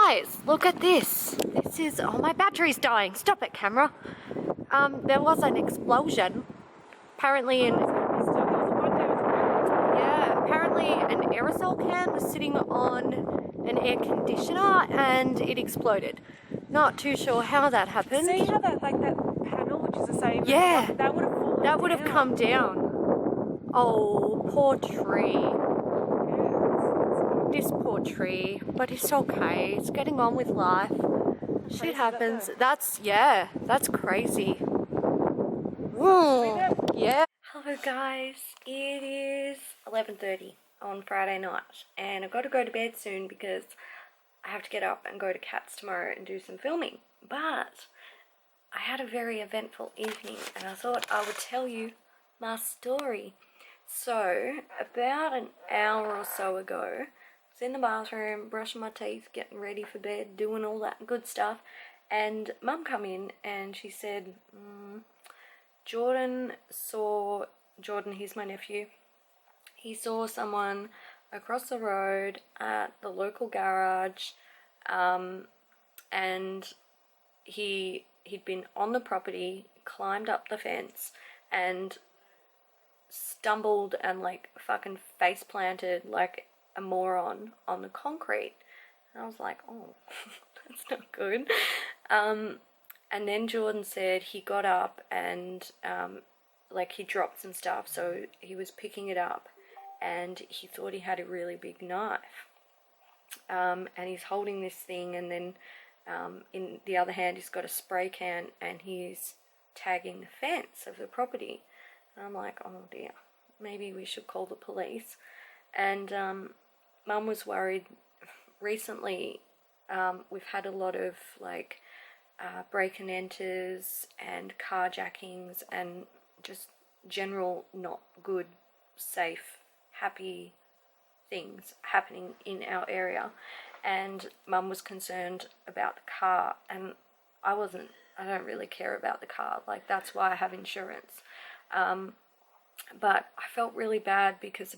guys, look at this. This is, oh, my battery's dying. Stop it, camera. There was an explosion. Apparently apparently an aerosol can was sitting on an air conditioner and it exploded. Not too sure how that happened. See how that, like that panel, which is the same? Yeah. That would have fallen That would have come down. Oh, poor tree. This poor tree, but it's okay. It's getting on with life. Shit happens. That's crazy. Yeah. Hello guys, it is 11:30 on Friday night and I've got to go to bed soon because I have to get up and go to Cats tomorrow and do some filming. But I had a very eventful evening and I thought I would tell you my story. So, about an hour or so ago, I was in the bathroom, brushing my teeth, getting ready for bed, doing all that good stuff, and Mum come in and she said, Jordan, he's my nephew, he saw someone across the road at the local garage, and he'd been on the property, climbed up the fence, and stumbled and like fucking face planted like a moron on the concrete. And I was like, oh, that's not good. And then Jordan said he got up and like he dropped some stuff, so he was picking it up and he thought he had a really big knife. And he's holding this thing, and then in the other hand he's got a spray can and he's tagging the fence of the property. And I'm like, oh dear, maybe we should call the police. And Mum was worried. Recently we've had a lot of like break and enters and carjackings and just general not good, safe, happy things happening in our area, and Mum was concerned about the car, and I don't really care about the car, like that's why I have insurance. But I felt really bad because the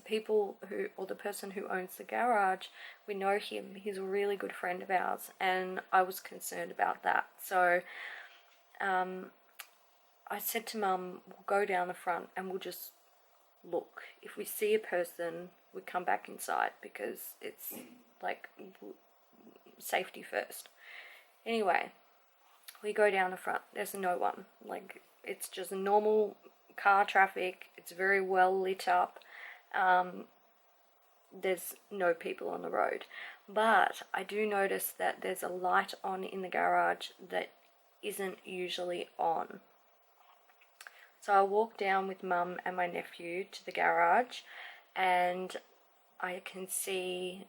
person who owns the garage, we know him, he's a really good friend of ours, and I was concerned about that. So I said to Mum, we'll go down the front and we'll just look. If we see a person, we come back inside because it's like safety first. Anyway, we go down the front, there's no one, like it's just normal car traffic, it's very well lit up, there's no people on the road, but I do notice that there's a light on in the garage that isn't usually on. So I walk down with Mum and my nephew to the garage, and I can see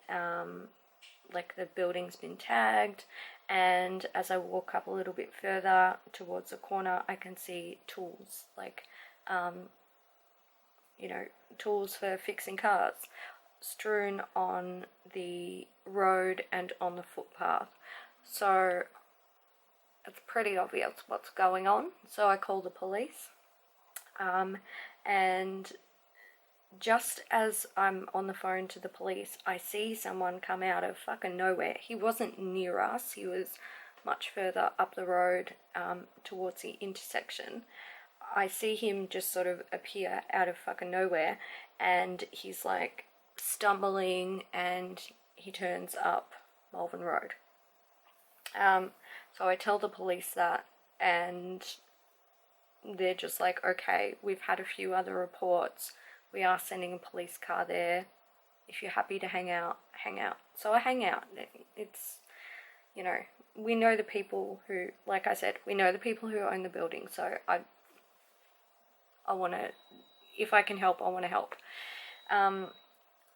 like the building's been tagged, and as I walk up a little bit further towards the corner I can see tools, like you know, tools for fixing cars strewn on the road and on the footpath. So it's pretty obvious what's going on. So I call the police, and just as I'm on the phone to the police, I see someone come out of fucking nowhere. He wasn't near us, he was much further up the road towards the intersection. I see him just sort of appear out of fucking nowhere, and he's like stumbling and he turns up Malvern Road. So I tell the police that, and they're just like, okay, we've had a few other reports, we are sending a police car there, if you're happy to hang out, hang out. So I hang out. It's, you know, we know the people who, like I said, we know the people who own the building, so I want to, if I can help, I want to help.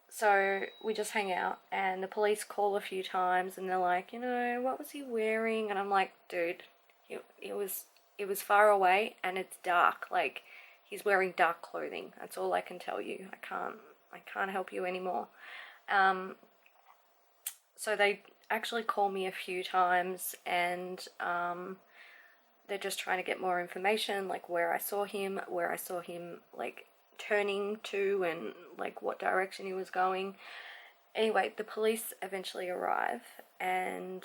So we just hang out, and the police call a few times, and they're like, you know, what was he wearing? And I'm like, dude, it was far away, and it's dark. Like, he's wearing dark clothing. That's all I can tell you. I can't help you anymore. So they actually call me a few times, and they're just trying to get more information, like where I saw him, like turning to, and like what direction he was going. Anyway, the police eventually arrive, and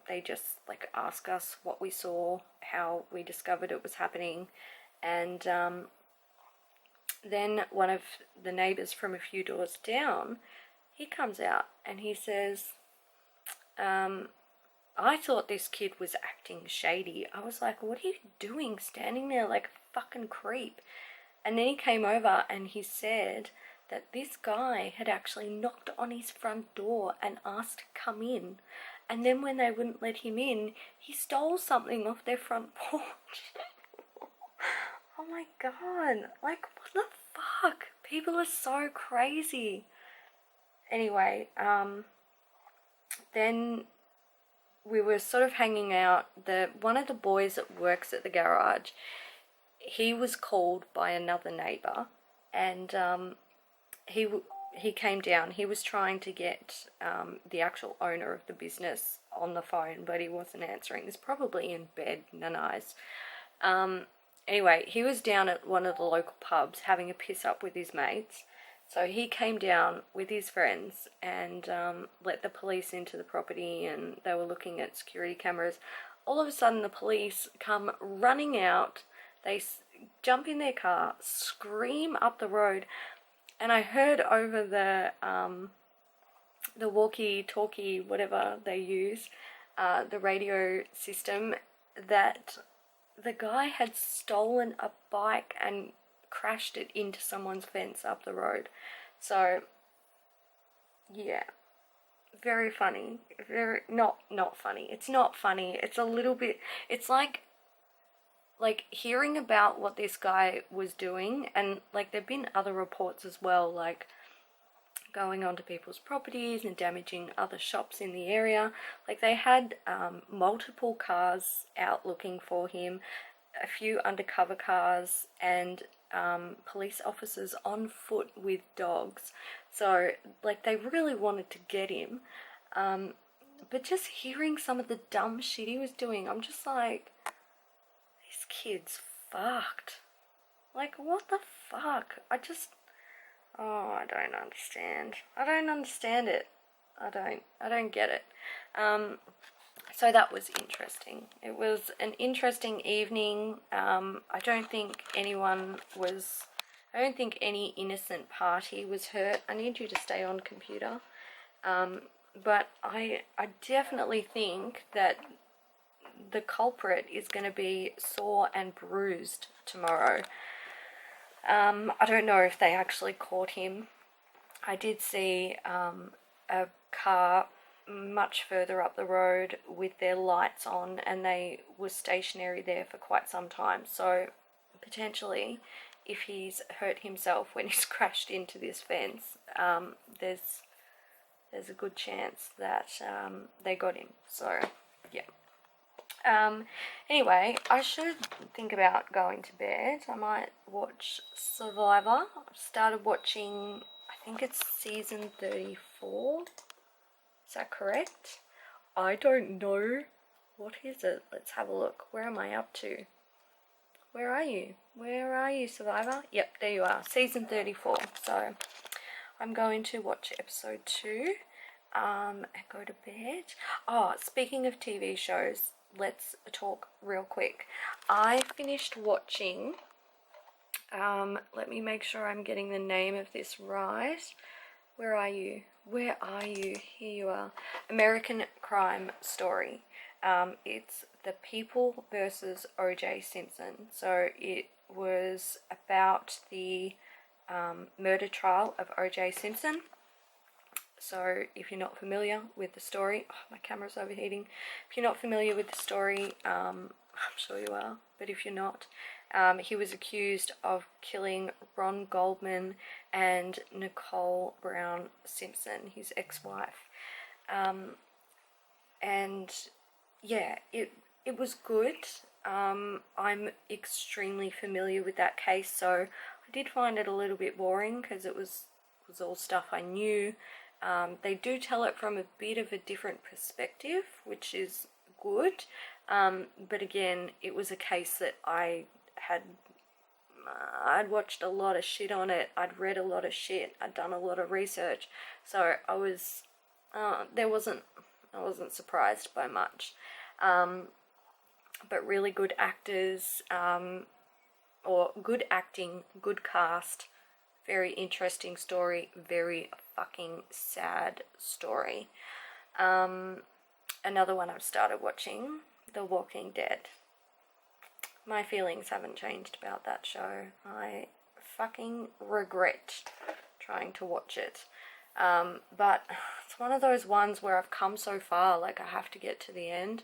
they just like ask us what we saw, how we discovered it was happening, and then one of the neighbours from a few doors down, he comes out and he says, I thought this kid was acting shady. I was like, what are you doing standing there like a fucking creep? And then he came over and he said that this guy had actually knocked on his front door and asked to come in. And then when they wouldn't let him in, he stole something off their front porch. Oh my god, like what the fuck? People are so crazy. Anyway, then we were sort of hanging out. One of the boys that works at the garage, he was called by another neighbour, and he came down. He was trying to get the actual owner of the business on the phone, but he wasn't answering. He's probably in bed, nanais. Anyway, he was down at one of the local pubs having a piss up with his mates. So he came down with his friends and let the police into the property, and they were looking at security cameras. All of a sudden the police come running out. They jump in their car, scream up the road, and I heard over the walkie-talkie, whatever they use, the radio system, that the guy had stolen a bike and crashed it into someone's fence up the road. So yeah, very funny. Very not funny. It's not funny. It's a little bit, it's like hearing about what this guy was doing, and like there've been other reports as well, like going onto people's properties and damaging other shops in the area. Like they had multiple cars out looking for him, a few undercover cars, and police officers on foot with dogs. So like they really wanted to get him, but just hearing some of the dumb shit he was doing, I'm just like, this kid's fucked. Like what the fuck? I don't understand. I don't understand it. I don't get it. So that was interesting. It was an interesting evening. I don't think any innocent party was hurt. I need you to stay on, computer. But I definitely think that the culprit is going to be sore and bruised tomorrow. I don't know if they actually caught him. I did see a car much further up the road with their lights on, and they were stationary there for quite some time. So potentially, if he's hurt himself when he's crashed into this fence, there's a good chance that they got him. So yeah. Anyway, I should think about going to bed. I might watch Survivor. I've started watching, I think it's season 34. Is that correct? I don't know. What is it? Let's have a look. Where am I up to? Where are you? Where are you, Survivor? Yep, there you are. Season 34. So I'm going to watch episode 2 and go to bed. Oh, speaking of TV shows, let's talk real quick. I finished watching, let me make sure I'm getting the name of this right. Where are you? Where are you? Here you are. American Crime Story. It's The People versus O.J. Simpson. So it was about the murder trial of O.J. Simpson. So if you're not familiar with the story, oh, my camera's overheating. If you're not familiar with the story, I'm sure you are, but if you're not, he was accused of killing Ron Goldman and Nicole Brown Simpson, his ex-wife. And yeah, it was good. I'm extremely familiar with that case, so I did find it a little bit boring because it was all stuff I knew. They do tell it from a bit of a different perspective, which is good, but again, it was a case that I'd watched a lot of shit on it, I'd read a lot of shit, I'd done a lot of research, so I was, there wasn't I wasn't surprised by much. But really good actors, or good acting, good cast, very interesting story, very fucking sad story. Another one I've started watching, The Walking Dead. My feelings haven't changed about that show. I fucking regret trying to watch it. But it's one of those ones where I've come so far, like I have to get to the end.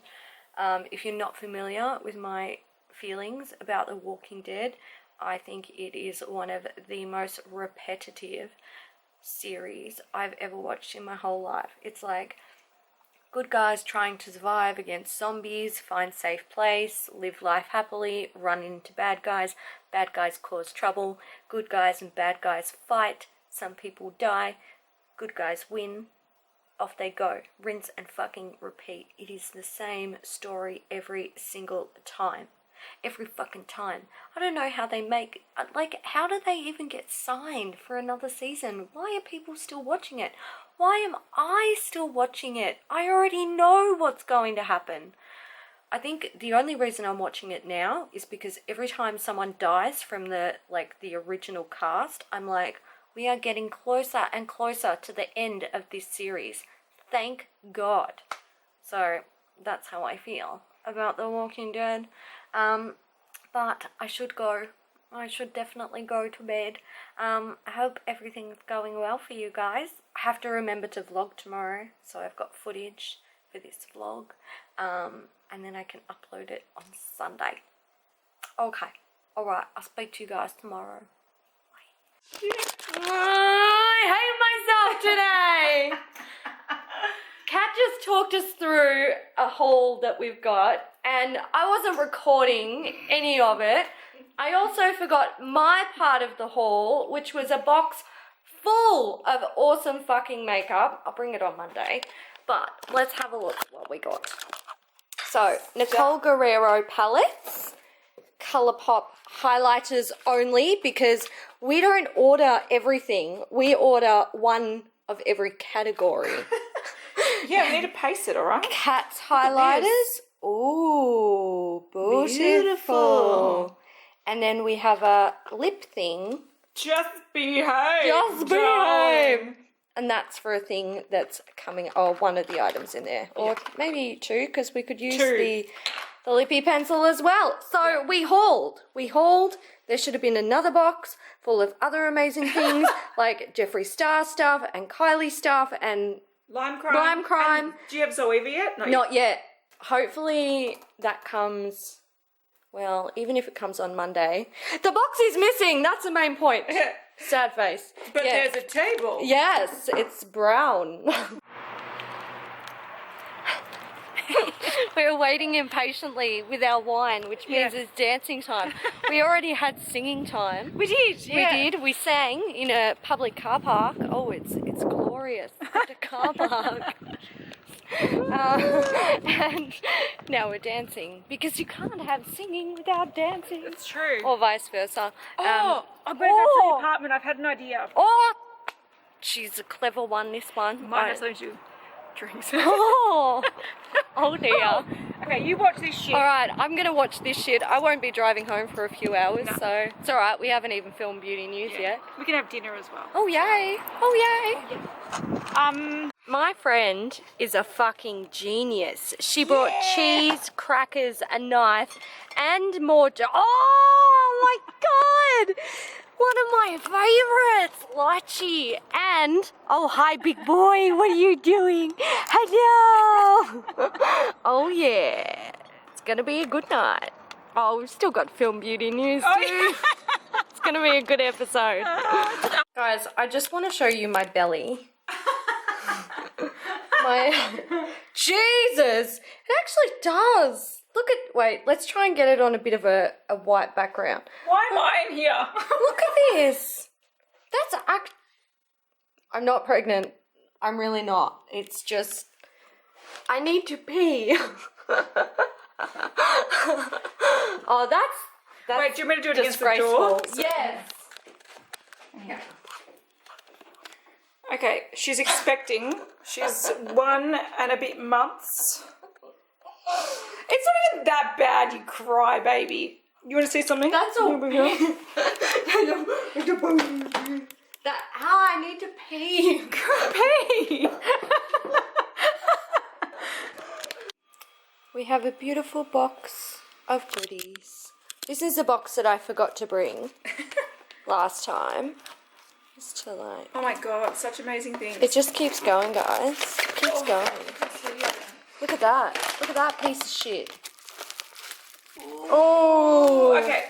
If you're not familiar with my feelings about The Walking Dead, I think it is one of the most repetitive series I've ever watched in my whole life. It's like good guys trying to survive against zombies, find safe place, live life happily, run into bad guys cause trouble, good guys and bad guys fight, some people die, good guys win, off they go, rinse and fucking repeat. It is the same story every single time. Every fucking time. I don't know how they make, like, how do they even get signed for another season? Why are people still watching it? Why am I still watching it? I already know what's going to happen. I think the only reason I'm watching it now is because every time someone dies from the original cast, I'm like, we are getting closer and closer to the end of this series. Thank God. So that's how I feel about The Walking Dead. But I should go. I should definitely go to bed. I hope everything's going well for you guys. I have to remember to vlog tomorrow, so I've got footage for this vlog. And then I can upload it on Sunday. Okay. Alright, I'll speak to you guys tomorrow. Bye. I hate myself today! Kat just talked us through a haul that we've got, and I wasn't recording any of it. I also forgot my part of the haul, which was a box full of awesome fucking makeup. I'll bring it on Monday, but let's have a look at what we got. So, Nicole Guerrero palettes, Colourpop highlighters only, because we don't order everything. We order one of every category. Yeah, we need to paste it, alright? Cat's highlighters. Ooh, beautiful. And then we have a lip thing. Just behave. Just behave. And that's for a thing that's coming. Oh, one of the items in there, or maybe two, because we could use the lippy pencil as well. So we hauled. There should have been another box full of other amazing things like Jeffree Star stuff and Kylie stuff and Lime crime. And do you have Zoeva yet? Not yet. Hopefully that comes, well, even if it comes on Monday. The box is missing. That's the main point. Sad face. But there's a table. Yes, it's brown. We're waiting impatiently with our wine, which means it's dancing time. We already had singing time. We did, yeah. We did. We sang in a public car park. Oh, it's glorious. It's a car park. And now we're dancing, because you can't have singing without dancing. It's true. Or vice versa. I'm going back to the apartment. I've had an idea. Oh, she's a clever one, this one. Might have something to do with drinks. Oh dear. Okay, you watch this shit. Alright, I'm gonna watch this shit. I won't be driving home for a few hours, so it's alright. We haven't even filmed beauty news yet. We can have dinner as well. Oh yay! My friend is a fucking genius. She brought cheese, crackers, a knife, and more. Oh my god! One of my favorites, lychee, and oh hi big boy, what are you doing? Hello! Oh yeah, it's gonna be a good night. Oh, we've still got film beauty news too. It's gonna be a good episode. Guys, I just want to show you my belly. Jesus, it actually does. Look at, wait, let's try and get it on a bit of a white background. Why am I in here? Look at this. That's I'm not pregnant. I'm really not. It's just, I need to pee. Oh, that's wait, do you want me to do it against the door? Yes. Yeah. Okay, she's expecting. She's 1 and a bit months. It's not even that bad, you cry, baby. You want to see something? That's all. That I need to pee. Pee. We have a beautiful box of goodies. This is a box that I forgot to bring last time. Just to like. Oh my god, such amazing things. It just keeps going, guys. It keeps going. Look at that. Look at that piece of shit. Oh. Okay,